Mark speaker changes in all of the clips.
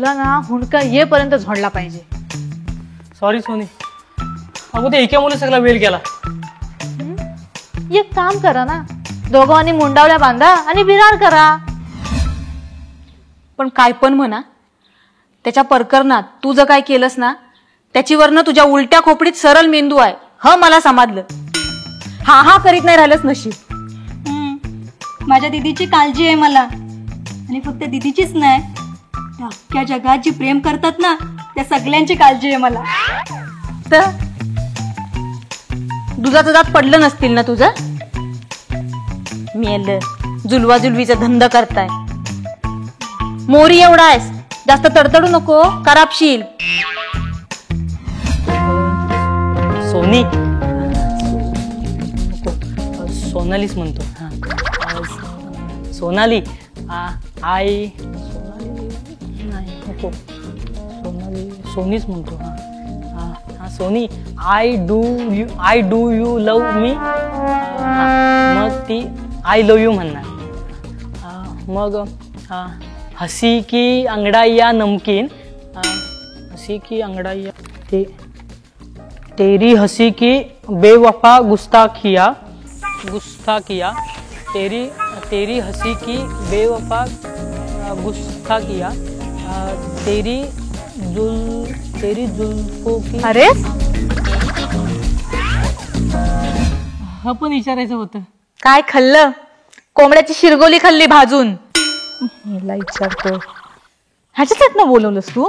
Speaker 1: तुला ना हुंडका येपर्यंत झोडला पाहिजे.
Speaker 2: सॉरी सोनी, अगो ते एकामुळे सगळा वेळ गेला.
Speaker 1: एक काम करा ना, दोघांनी मुंडावल्या बांधा आणि विरार करा.
Speaker 3: पण काय पण म्हणा, त्याच्या प्रकरणात तू जर काय केलंस ना, त्याची वर्ण तुझ्या उलट्या खोपडीत सरळ मेंदू आहे ह मला समजलं. हा हा करीत नाही राहिलंच नशीब.
Speaker 4: माझ्या दीदीची काळजी आहे मला, आणि फक्त दीदीचीच नाही, त्या अख्ख्या जगात जी प्रेम करतात ना त्या सगळ्यांची काळजी आहे मला.
Speaker 3: तर दुधाचं दात पडलं नसतील ना तुझं. मेलं जुलवाजुलवीचा धंदा करताय. मोरी एवढा आहेस, जास्त तडतडू नको, करापशील.
Speaker 2: सोनी, सोनालीच म्हणतो. सोनाली, आई सोनाली नाही नको, सोनाली सोनीच म्हणतो. हा Soni, I do you love me. मग ती आय लव यू म्हणणार. मग हसी की अंगड़ाइया नमकीन, हसी की अंगड़ाइया, तेरी हसी की बेवफा गुस्ताखिया, तेरी हसी की बेवफा गुस्ताखिया, तेरी जुल्फों की.
Speaker 3: अरे
Speaker 2: हा पण विचारायचं होतं.
Speaker 3: काय खाल्लं? कोंबड्याची शिरगोली खाल्ली भाजून. मला विचारतो ह्याच्यात ना बोलवलंस तू.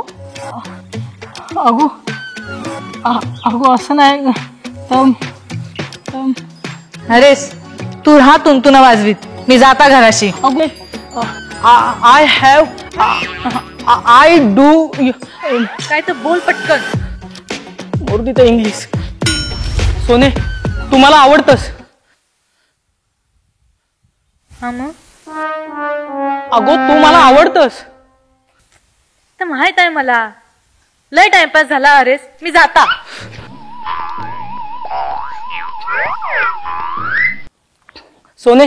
Speaker 2: अगो असं नाही.
Speaker 3: अरेस तू राहा तुंतुना वाजवीत, मी जाता घराशी.
Speaker 2: आय डू
Speaker 3: काय तर बोल पटकन.
Speaker 2: बोल तिथं इंग्लिश. सोने, तू मला आवडतस.
Speaker 1: हा मग
Speaker 2: अगो तू मला आवडतस.
Speaker 1: तर माहित आहे मला, लय टाइमपास झाला. अरेस मी जाता.
Speaker 2: सोने,